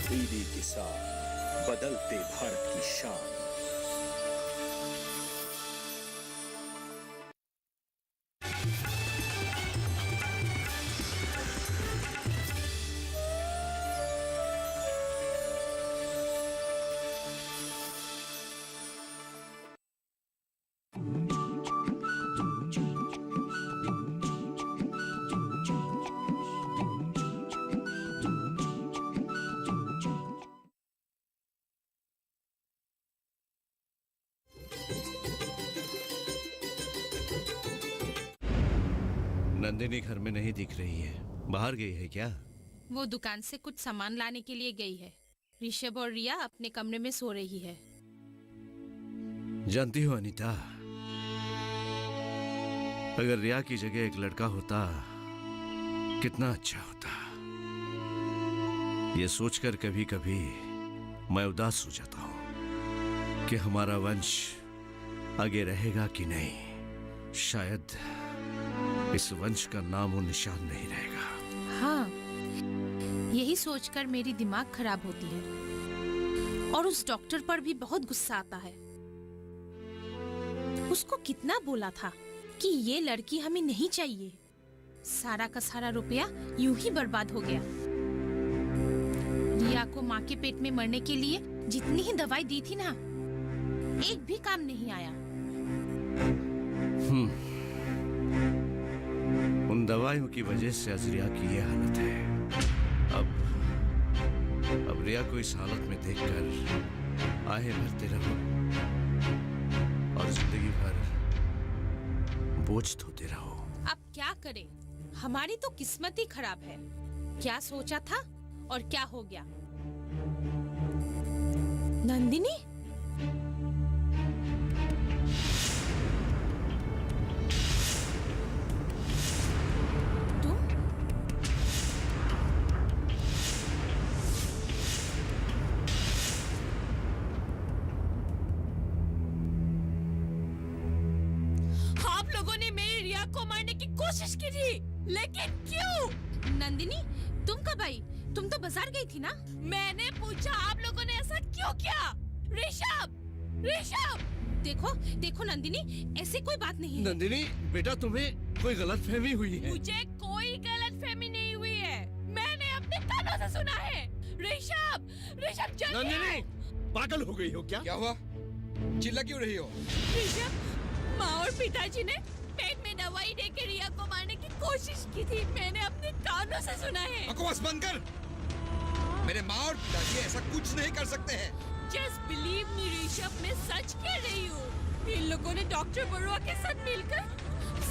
दीदी के साथ बदलते भारत की शान। नंदिनी घर में नहीं दिख रही है, बाहर गई है क्या? वो दुकान से कुछ सामान लाने के लिए गई है। ऋषभ और रिया अपने कमरे में सो रही है। जानती हो अनीता, अगर रिया की जगह एक लड़का होता कितना अच्छा होता। ये सोचकर कभी कभी मैं उदास हो जाता हूं कि हमारा वंश आगे रहेगा कि नहीं। शायद इस वंश का नाम और निशान नहीं रहेगा। हाँ, यही सोचकर मेरी दिमाग खराब होती है और उस डॉक्टर पर भी बहुत गुस्सा आता है। उसको कितना बोला था कि ये लड़की हमें नहीं चाहिए। सारा का सारा रुपया यूं ही बर्बाद हो गया। रिया को माँ के पेट में मरने के लिए जितनी ही दवाई दी थी ना, एक भी काम नहीं आया। उन दवाइयों की वजह से आज रिया की ये हालत है। अब रिया को इस हालत में देखकर आहें भरते रहो और जिंदगी भर बोझ ढोते रहो। अब क्या करें? हमारी तो किस्मत ही खराब है। क्या सोचा था और क्या हो गया। नंदिनी, कोशिश की थी, लेकिन क्यों? नंदिनी, तुम कब आई? तुम तो बाजार गई थी ना? मैंने पूछा आप लोगों ने ऐसा क्यों किया? ऋषभ, ऋषभ! देखो, देखो नंदिनी, ऐसी कोई बात नहीं है। नंदिनी, बेटा तुम्हें कोई गलतफहमी हुई है। मुझे कोई गलतफहमी नहीं हुई है। मैंने अपने कानों से सुना है। ऋषभ, ऋषभ जल्दी! नंदिनी, पागल हो गई हो क्या? क्या हुआ? चिल्ला क्यों रही हो? ऋषभ, माँ और पिताजी ने पेट में दवाई देकर रिया को मारने की कोशिश की थी। मैंने अपने कानों से सुना है। बकवास बंद कर। मेरे माँ और पिताजी ऐसा कुछ नहीं कर सकते हैं। Just believe me, ऋषभ, मैं सच कह रही हूँ। इन लोगों ने डॉक्टर बरुआ के साथ मिलकर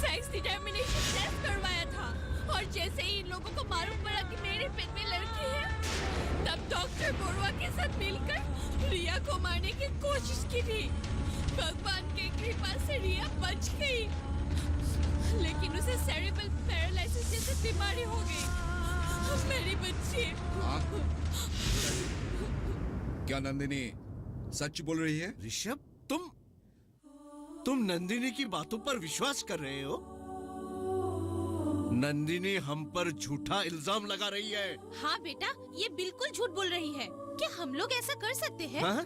सेक्स डिटर्मिनेशन टेस्ट करवाया था और जैसे ही इन लोगों को मालूम पड़ा कि मेरे पेट में लड़की है, तब डॉक्टर बरुआ के साथ मिलकर रिया को मारने की कोशिश की थी। भगवान की कृपा से रिया बच गई, लेकिन उसे सेरेब्रल पैरालिसिस जैसी बीमारी हो गई। मेरी बच्ची। हाँ? क्या नंदिनी सच बोल रही है? ऋषभ, तुम नंदिनी की बातों पर विश्वास कर रहे हो? नंदिनी हम पर झूठा इल्जाम लगा रही है। हाँ बेटा, ये बिल्कुल झूठ बोल रही है। क्या हम लोग ऐसा कर सकते हैं? हाँ?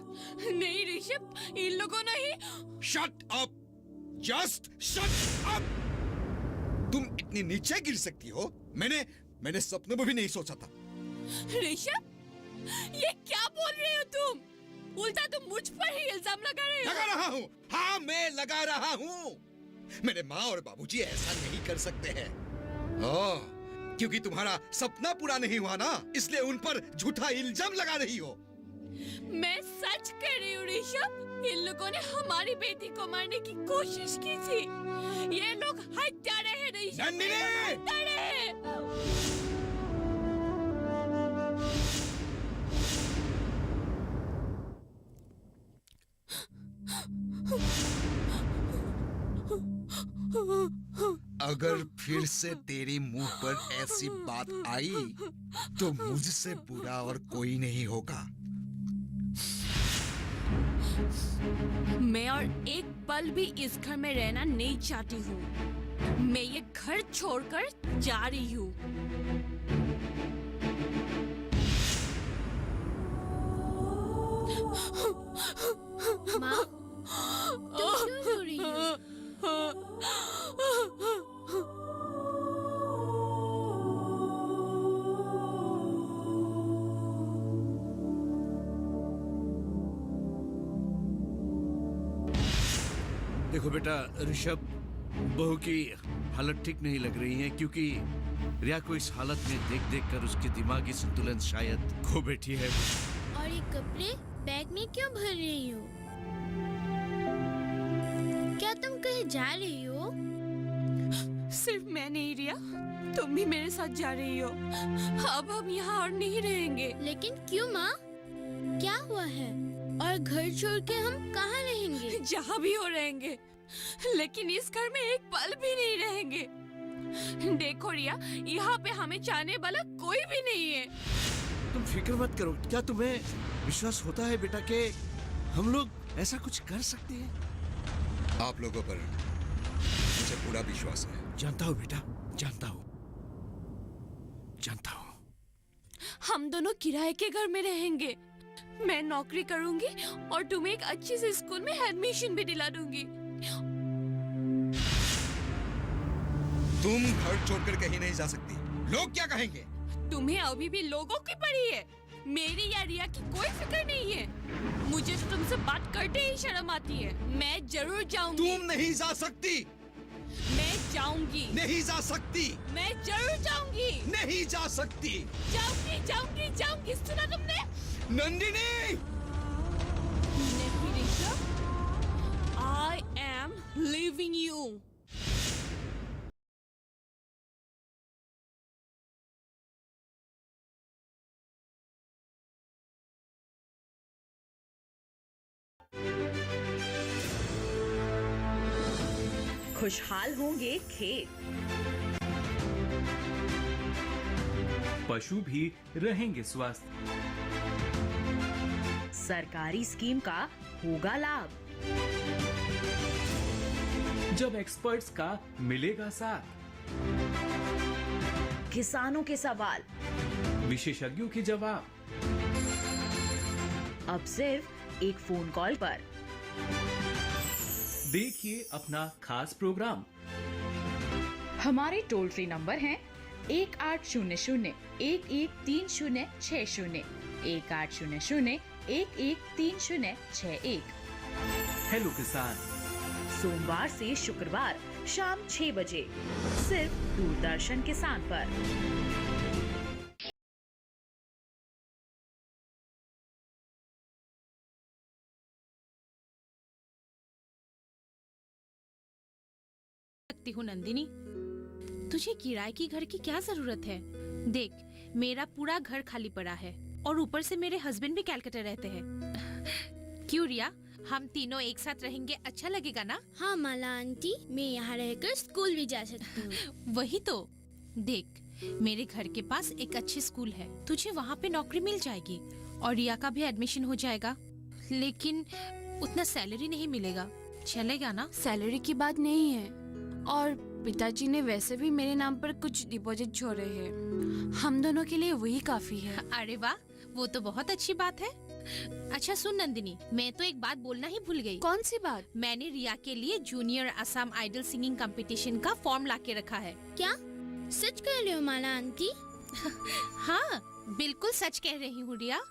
नहीं ऋषभ, इन लोगों ने ही। Shut up, just shut up. तुम इतनी नीचे गिर सकती हो, मैंने सपने में भी नहीं सोचा था। ऋषभ, ये क्या बोल रहे हो तुम? उल्टा तुम मुझ पर ही इल्जाम लगा रहे हो। लगा रहा हूँ, हाँ मैं लगा रहा हूँ। मेरे माँ और बाबूजी ऐसा नहीं कर सकते हैं। क्योंकि तुम्हारा सपना पूरा नहीं हुआ ना, इसलिए उन पर झूठा इल्जाम लगा रही हो। मैं सच कह रही हूँ ऋषभ, इन लोगों ने हमारी बेटी को मारने की कोशिश की थी। ये लोग हत्यारे हैं ऋषभ, हत्यारे हैं। अगर फिर से तेरी मुंह पर ऐसी बात आई तो मुझसे बुरा और कोई नहीं होगा। मैं और एक पल भी इस घर में रहना नहीं चाहती हूँ। मैं ये घर छोड़कर जा रही हूँ। देखो बेटा ऋषभ, बहू की हालत ठीक नहीं लग रही है क्योंकि रिया को इस हालत में देख देख कर उसकी दिमागी संतुलन शायद खो बैठी है। और ये कपड़े बैग में क्यों भर रही हो? क्या तुम कहीं जा रही हो? सिर्फ मैं नहीं रिया, तुम भी मेरे साथ जा रही हो। अब हम यहाँ और नहीं रहेंगे। लेकिन क्यों माँ? क्या हुआ है? और घर छोड़ के हम कहाँ रहेंगे? जहाँ भी हो रहेंगे, लेकिन इस घर में एक पल भी नहीं रहेंगे। देखो रिया, यहाँ पे हमें चाहने वाला कोई भी नहीं है। तुम फिक्र मत करो। क्या तुम्हें विश्वास होता है बेटा कि हम लोग ऐसा कुछ कर सकते हैं? आप लोगों पर मुझे पूरा विश्वास है। जानता हूँ बेटा, जानता हूँ, जानता हूँ। हम दोनों किराए के घर में रहेंगे। मैं नौकरी करूंगी और तुम्हें एक अच्छी सी स्कूल में एडमिशन भी दिला दूंगी। तुम घर छोड़कर कहीं नहीं जा सकती। लोग क्या कहेंगे? तुम्हें अभी भी लोगों की पड़ी है, मेरी या रिया की कोई फिक्र नहीं है। मुझे तो तुमसे बात करते ही शर्म आती है। मैं जरूर जाऊंगी। तुम नहीं जा सकती। मैं जाऊंगी। नहीं जा सकती। मैं जरूर जाऊंगी। नहीं जा सकती। जाऊंगी जाऊंगी जाऊंगी। सुना तुमने? नंदिनी! नहीं Rishabh, I am leaving you. खुशहाल होंगे खेत, पशु भी रहेंगे स्वस्थ। सरकारी स्कीम का होगा लाभ, जब एक्सपर्ट्स का मिलेगा साथ, किसानों के सवाल विशेषज्ञों के जवाब, अब सिर्फ एक फोन कॉल पर। देखिए अपना खास प्रोग्राम। हमारे टोल फ्री नंबर हैं 1800-113060, 1800-113061। हेलो किसान, सोमवार से शुक्रवार शाम 6 बजे सिर्फ दूरदर्शन किसान पर। सकती हूँ नंदिनी, तुझे किराए की घर की क्या जरूरत है? देख, मेरा पूरा घर खाली पड़ा है और ऊपर से मेरे हस्बैंड भी कलकत्ता रहते हैं। क्यों रिया, हम तीनों एक साथ रहेंगे, अच्छा लगेगा ना? हाँ माला आंटी, मैं यहाँ रहकर स्कूल भी जा सकती हूँ। वही तो। देख, मेरे घर के पास एक अच्छी स्कूल है, तुझे वहाँ पे नौकरी मिल जाएगी और रिया का भी एडमिशन हो जाएगा। लेकिन उतना सैलरी नहीं मिलेगा, चलेगा ना? सैलरी की बात नहीं है, और पिताजी ने वैसे भी मेरे नाम पर कुछ डिपॉजिट छोड़े हैं। हम दोनों के लिए वही काफी है। अरे वाह, वो तो बहुत अच्छी बात है। अच्छा सुन नंदिनी, मैं तो एक बात बोलना ही भूल गई। कौन सी बात? मैंने रिया के लिए junior Assam idol singing competition का फॉर्म लाके रखा है। क्या सच कह रहे हो माला आंटी? हाँ, बिल्कुल सच कह रही हूँ रिया।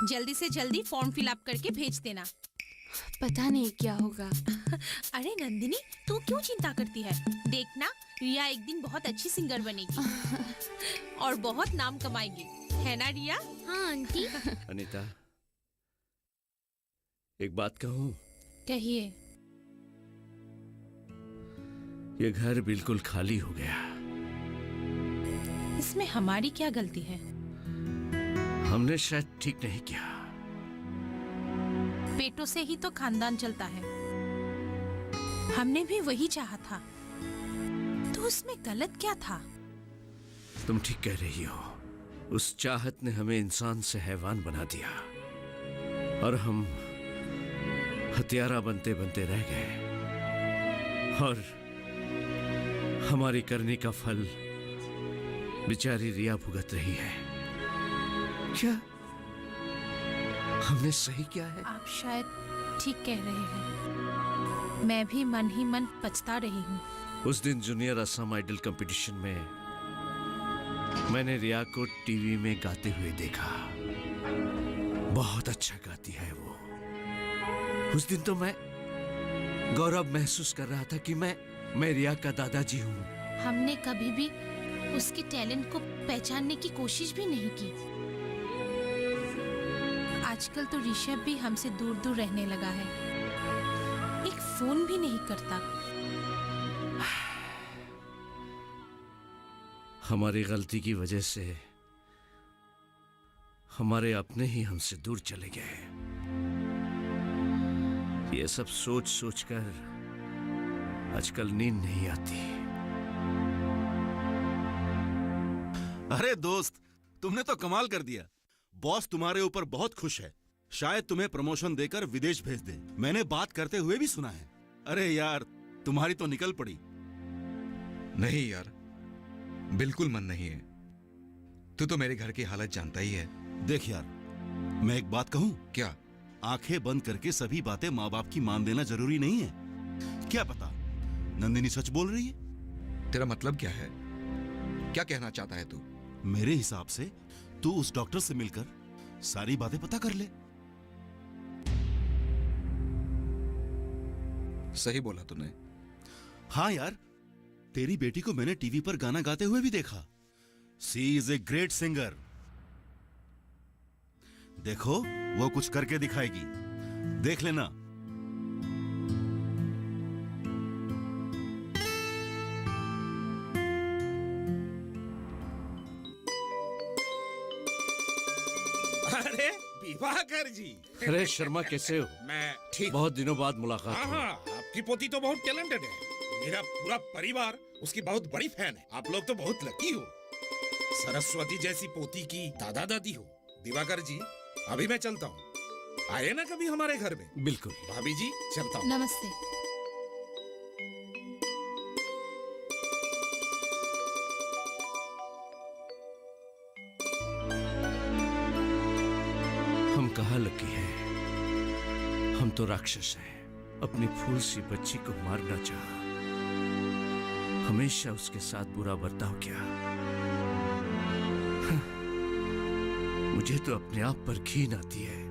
जल्दी से जल्दी फॉर्म फिल अप करके भेज देना। पता नहीं क्या होगा। अरे नंदिनी, तू क्यों चिंता करती है? देखना, रिया एक दिन बहुत अच्छी सिंगर बनेगी और बहुत नाम कमाएगी, है ना रिया? हाँ आंटी। अनीता, एक बात कहूं? कहिए। ये घर बिल्कुल खाली हो गया। इसमें हमारी क्या गलती है? हमने शायद ठीक नहीं किया। पेटों से ही तो खानदान चलता है, हमने भी वही चाहा था, तो उसमें गलत क्या था? तुम ठीक कह रही हो। उस चाहत ने हमें इंसान से हैवान बना दिया और हम हत्यारा बनते बनते रह गए, और हमारी करनी का फल बेचारी रिया भुगत रही है। क्या हमने सही किया है? आप शायद ठीक कह रहे हैं, मैं भी मन ही मन पछता रही हूँ। उस दिन जूनियर असम आइडल कंपटीशन में मैंने रिया को टीवी में गाते हुए देखा। बहुत अच्छा गाती है वो। उस दिन तो मैं गौरव महसूस कर रहा था कि मैं रिया का दादाजी हूँ। हमने कभी भी उसके टैलेंट को पहचानने की कोशिश भी नहीं की। आजकल तो ऋषभ भी हमसे दूर दूर रहने लगा है, एक फोन भी नहीं करता। हमारी गलती की वजह से हमारे अपने ही हमसे दूर चले गए। ये सब सोच सोचकर आजकल नींद नहीं आती। अरे दोस्त, तुमने तो कमाल कर दिया। बॉस तुम्हारे ऊपर बहुत खुश है, शायद तुम्हें प्रमोशन देकर विदेश भेज दे। मैंने बात करते हुए भी सुना है। अरे यार, तुम्हारी तो निकल पड़ी। नहीं यार, बिल्कुल मन नहीं है। तू तो मेरे घर की हालत जानता ही है। देख यार, मैं एक बात कहूं? क्या? आंखें बंद करके सभी बातें माँ बाप की मान देना जरूरी नहीं है। क्या पता नंदिनी सच बोल रही है। तेरा मतलब क्या है? क्या कहना चाहता है तू? मेरे हिसाब से तू उस डॉक्टर से मिलकर सारी बातें पता कर ले। सही बोला तूने। हाँ यार, तेरी बेटी को मैंने टीवी पर गाना गाते हुए भी देखा। She is a great singer. देखो, वो कुछ करके दिखाएगी, देख लेना। अरे विवाहकर जी। अरे शर्मा, कैसे हो? मैं ठीक। बहुत दिनों बाद मुलाकात हाँ हुई। हाँ, आपकी पोती तो बहुत टैलेंटेड है। मेरा पूरा परिवार उसकी बहुत बड़ी फैन है। आप लोग तो बहुत लकी हो, सरस्वती जैसी पोती की दादा दादी हो। दिवाकर जी, अभी मैं चलता हूँ, आए ना कभी हमारे घर में। बिल्कुल। भाभी जी, चलता हूँ। नमस्ते। हम कहाँ लकी हैं? हम तो राक्षस हैं। अपनी फूल सी बच्ची को मारना चाहा, हमेशा उसके साथ बुरा बर्ताव किया। मुझे तो अपने आप पर घिन आती है।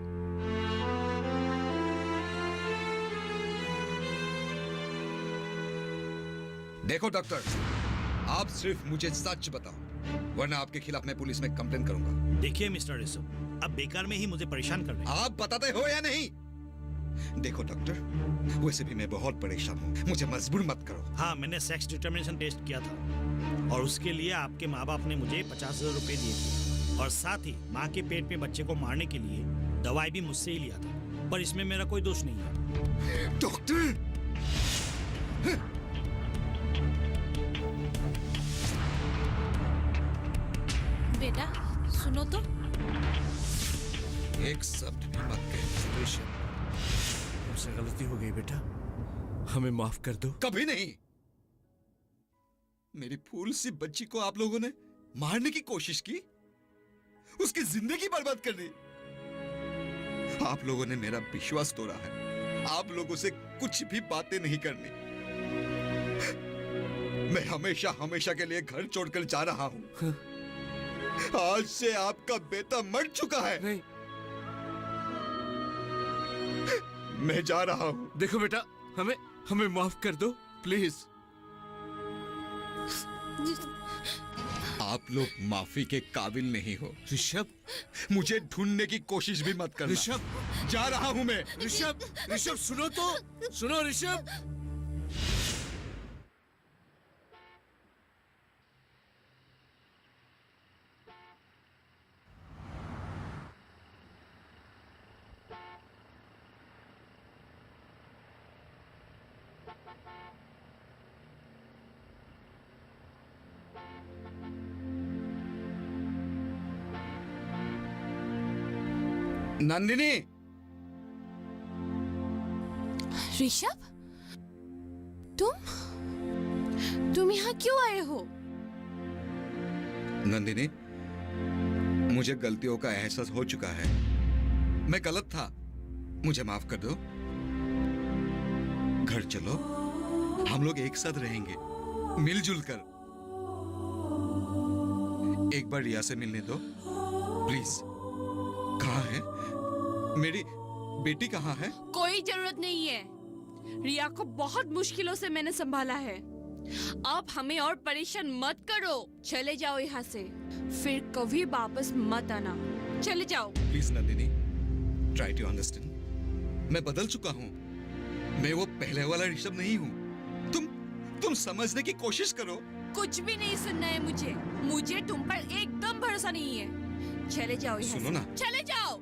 देखो डॉक्टर, आप सिर्फ मुझे सच बताओ, वरना आपके खिलाफ मैं पुलिस में कंप्लेन करूंगा। देखिए मिस्टर ऋषभ, आप बेकार में ही मुझे परेशान कर रहे हैं। आप बताते हो या नहीं? देखो डॉक्टर, वैसे भी मैं बहुत परेशान हूँ, मुझे मजबूर मत करो। हाँ, मैंने सेक्स डिटर्मिनेशन टेस्ट किया था और उसके लिए आपके माँ बाप ने मुझे 50,000 रुपए दिए थे और साथ ही माँ के पेट में बच्चे को मारने के लिए दवाई भी मुझसे ही लिया था, पर इसमें मेरा कोई दोष नहीं है। डॉक्टर, बेटा सुनो तो। एक शब्द भी मत कह। ऋषभ, हमसे गलती हो गई बेटा, हमें माफ कर दो। कभी नहीं। मेरी फूल सी बच्ची को आप लोगों ने मारने की कोशिश की, उसकी जिंदगी बर्बाद कर दी। आप लोगों ने मेरा विश्वास तोड़ा है। आप लोगों से कुछ भी बातें नहीं करनी। मैं हमेशा हमेशा के लिए घर छोड़कर जा रहा हूं। आज से आपका बेटा मर चुका है। नहीं, मैं जा रहा हूं। देखो बेटा, हमें माफ कर दो प्लीज। आप लोग माफी के काबिल नहीं हो। ऋषभ, मुझे ढूंढने की कोशिश भी मत करना। ऋषभ, जा रहा हूं मैं। ऋषभ सुनो तो, सुनो ऋषभ। नंदिनी। ऋषभ, तुम यहाँ क्यों आए हो? नंदिनी, मुझे गलतियों का एहसास हो चुका है। मैं गलत था, मुझे माफ कर दो। घर चलो, हम लोग एक साथ रहेंगे, मिलजुल कर। एक बार रिया से मिलने दो प्लीज। कहाँ है मेरी बेटी? कहाँ है? कोई जरूरत नहीं है। रिया को बहुत मुश्किलों से मैंने संभाला है। अब हमें और परेशान मत करो। चले जाओ यहाँ से, फिर कभी वापस मत आना। चले जाओ। Please Nandini, try to understand. मैं बदल चुका हूँ। मैं वो पहले वाला ऋषभ नहीं हूँ। तुम समझने की कोशिश करो। कुछ भी नहीं सुनना है मुझे तुम पर एकदम भरोसा नहीं है। चले जाओ यहाँ सुनो से। ना। चले जाओ।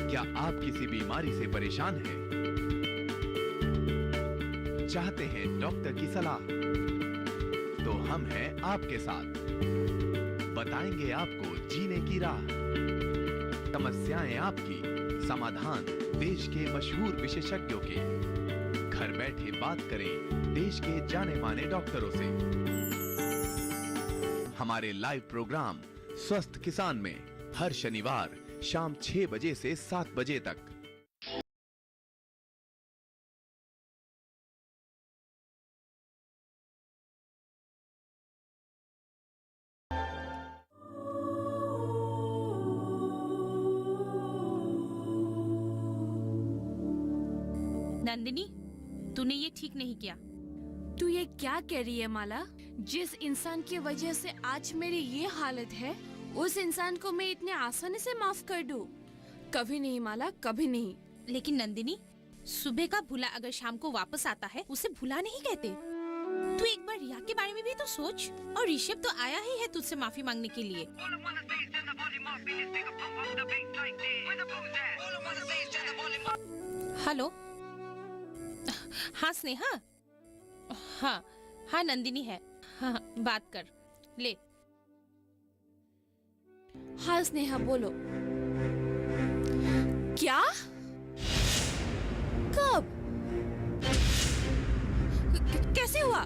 क्या आप किसी बीमारी से परेशान हैं? चाहते हैं डॉक्टर की सलाह? तो हम हैं आपके साथ। बताएंगे आपको जीने की राह। समस्याएं आपकी, समाधान देश के मशहूर विशेषज्ञों के। घर बैठे बात करें देश के जाने माने डॉक्टरों से। हमारे लाइव प्रोग्राम स्वस्थ किसान में हर शनिवार शाम 6 बजे से 7 बजे तक। नंदिनी, तूने ये ठीक नहीं किया। तू ये क्या कह रही है माला? जिस इंसान की वजह से आज मेरी ये हालत है, उस इंसान को मैं इतने आसानी से माफ कर दूं? कभी नहीं माला, कभी नहीं। लेकिन नंदिनी, सुबह का भूला अगर शाम को वापस आता है, उसे भूला नहीं कहते। तू एक बार रिया के बारे में भी तो सोच। और ऋषभ तो आया ही है तुझसे माफी मांगने के लिए। हेलो, हाँ स्नेहा। हाँ नंदिनी है। हाँ बात कर ले। हाँ स्नेहा बोलो। क्या? कब? कैसे हुआ?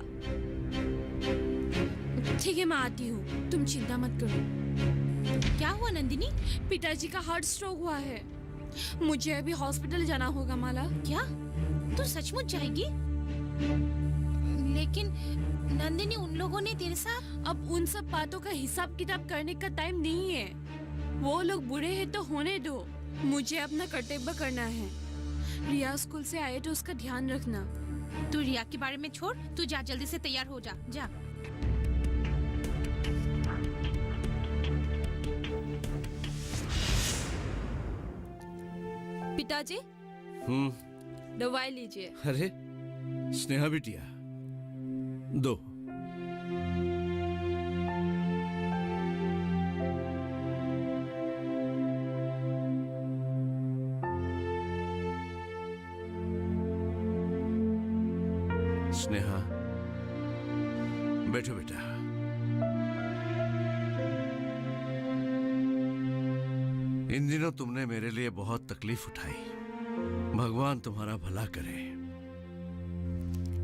ठीक है मैं आती हूँ, तुम चिंता मत करो। क्या हुआ नंदिनी? पिताजी का हार्ट स्ट्रोक हुआ है। मुझे अभी हॉस्पिटल जाना होगा माला। क्या तू सचमुच जाएगी? लेकिन नंदिनी, उन लोगों ने तेरे साथ। अब उन सब बातों का हिसाब किताब करने का टाइम नहीं है। वो लोग बुरे हैं तो होने दो, मुझे अपना कर्तव्य करना है। रिया स्कूल से आए तो उसका ध्यान रखना। तू रिया के बारे में छोड़, तू जा, जल्दी से तैयार हो जा। जा। पिताजी, दवाई लीजिए। अरे स्नेहा बिटिया, दो। स्नेहा, बैठो बेटा। इन दिनों तुमने मेरे लिए बहुत तकलीफ उठाई। भगवान तुम्हारा भला करे।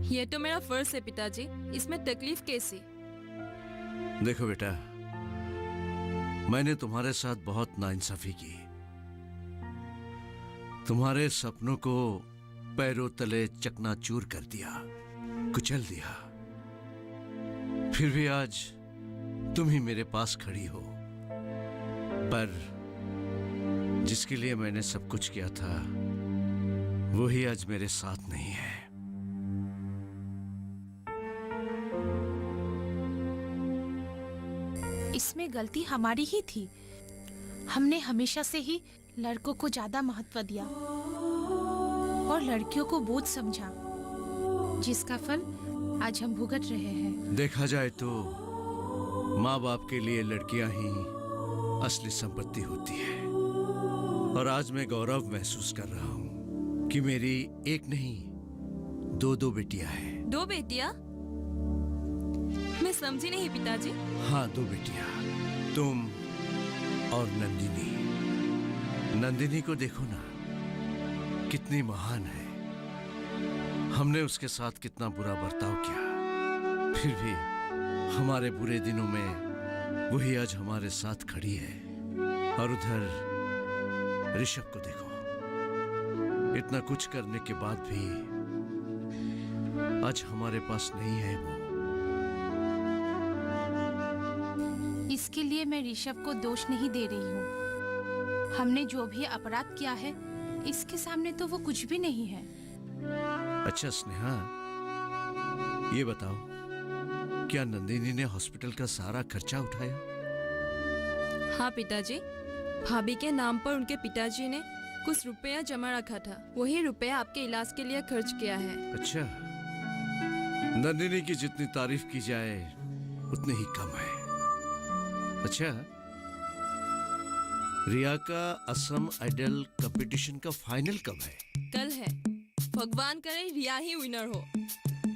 ये तो मेरा फर्ज है पिताजी, इसमें तकलीफ कैसी? देखो बेटा, मैंने तुम्हारे साथ बहुत नाइंसाफी की। तुम्हारे सपनों को पैरों तले चकनाचूर कर दिया, कुचल दिया। फिर भी आज तुम ही मेरे पास खड़ी हो। पर जिसके लिए मैंने सब कुछ किया था, वही आज मेरे साथ नहीं है। इसमें गलती हमारी ही थी। हमने हमेशा से ही लड़कों को ज्यादा महत्व दिया और लड़कियों को बोझ समझा, जिसका फल आज हम भुगत रहे हैं। देखा जाए तो माँ बाप के लिए लड़कियां ही असली संपत्ति होती है। और आज मैं गौरव महसूस कर रहा हूँ कि मेरी एक नहीं, दो बेटियां हैं। 2 बेटियां? मैं समझी नहीं पिताजी। हाँ, 2 बेटियां, तुम और नंदिनी। नंदिनी को देखो ना, कितनी महान है। हमने उसके साथ कितना बुरा बर्ताव किया, फिर भी हमारे बुरे दिनों में वही आज हमारे साथ खड़ी है। और उधर ऋषभ को देखो, इतना कुछ करने के बाद भी आज हमारे पास नहीं है वो। इसके लिए मैं ऋषभ को दोष नहीं दे रही हूँ। हमने जो भी अपराध किया है, इसके सामने तो वो कुछ भी नहीं है। अच्छा स्नेहा, ये बताओ, क्या नंदिनी ने हॉस्पिटल का सारा खर्चा उठाया? हाँ पिताजी, भाभी के नाम पर उनके पिताजी ने कुछ रुपया जमा रखा था, वही रुपया आपके इलाज के लिए खर्च किया है। अच्छा, नंदिनी की जितनी तारीफ की जाए उतनी ही कम है। अच्छा, रिया का असम आइडल कंपटीशन का फाइनल कब है? कल है। भगवान करे रिया ही विनर हो।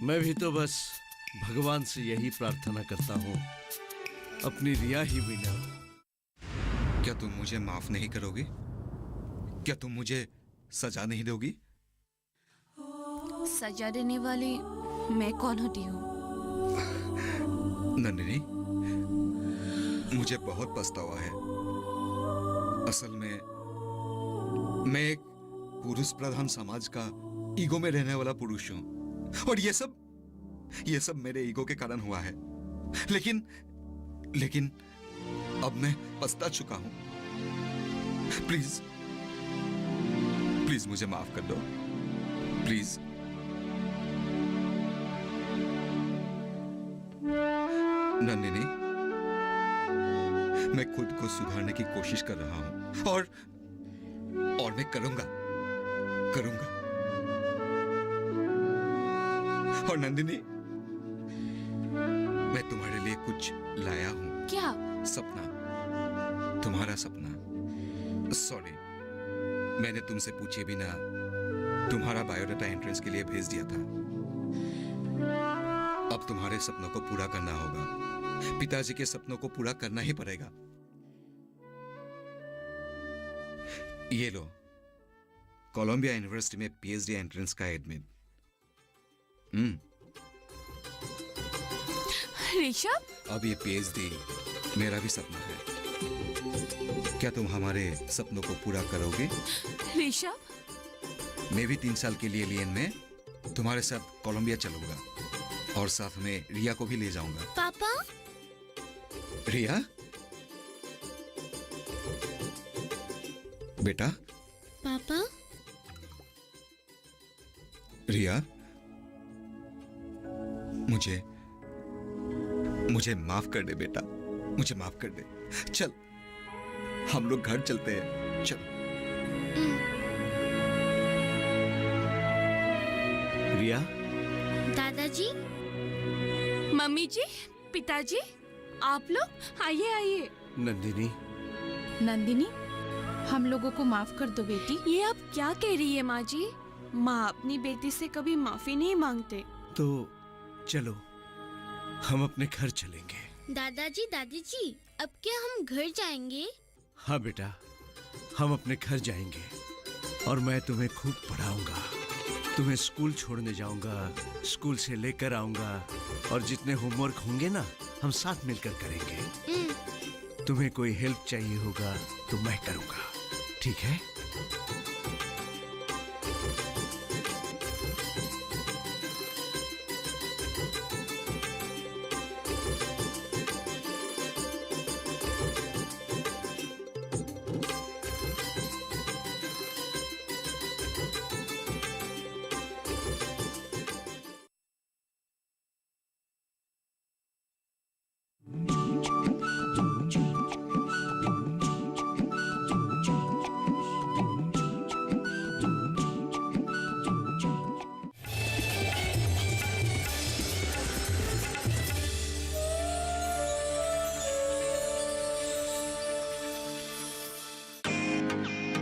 मैं भी तो बस भगवान से यही प्रार्थना करता हूँ, अपनी रिया ही विनर। क्या तुम मुझे माफ नहीं करोगे? क्या तुम मुझे सजा नहीं दोगी? सजा देने वाली मैं कौन होती हूँ? नंदिनी, मुझे बहुत पछतावा है। असल में मैं एक पुरुष प्रधान समाज का ईगो में रहने वाला पुरुष हूं, और ये सब मेरे ईगो के कारण हुआ है। लेकिन अब मैं पछता चुका हूं। प्लीज मुझे माफ कर दो, प्लीज। नंदिनी, मैं खुद को सुधारने की कोशिश कर रहा हूं, और मैं करूंगा। और नंदिनी, मैं तुम्हारे लिए कुछ लाया हूं। क्या? सपना, तुम्हारा सपना। सॉरी, मैंने तुमसे पूछे बिना तुम्हारा बायोडाटा एंट्रेंस के लिए भेज दिया था। अब तुम्हारे सपनों को पूरा करना होगा। पिताजी के सपनों को पूरा करना ही पड़ेगा। ये लो, कोलंबिया यूनिवर्सिटी में पीएचडी एंट्रेंस का एडमिट। ऋषभ, अब ये पीएचडी मेरा भी सपना है। क्या तुम हमारे सपनों को पूरा करोगे? ऋषभ, मैं भी 3 साल के लिए लियन में तुम्हारे साथ कोलंबिया चलूंगा, और साथ में रिया को भी ले जाऊंगा। पापा? रिया, बेटा। पापा? रिया, मुझे माफ कर दे बेटा, मुझे माफ कर दे। चल, हम लोग घर चलते हैं, चल। रिया? दादाजी? मम्मी जी, पिताजी, आप लोग आइए। नंदिनी, हम लोगों को माफ कर दो बेटी। ये आप क्या कह रही है माँ जी? माँ अपनी बेटी से कभी माफी नहीं मांगते। तो चलो, हम अपने घर चलेंगे। दादाजी, दादी जी, अब क्या हम घर जाएंगे? हाँ बेटा, हम अपने घर जाएंगे, और मैं तुम्हें खूब पढ़ाऊंगा। तुम्हें स्कूल छोड़ने जाऊंगा, स्कूल से लेकर आऊंगा, और जितने होमवर्क होंगे ना, हम साथ मिलकर करेंगे। तुम्हें कोई हेल्प चाहिए होगा तो मैं करूंगा, ठीक है?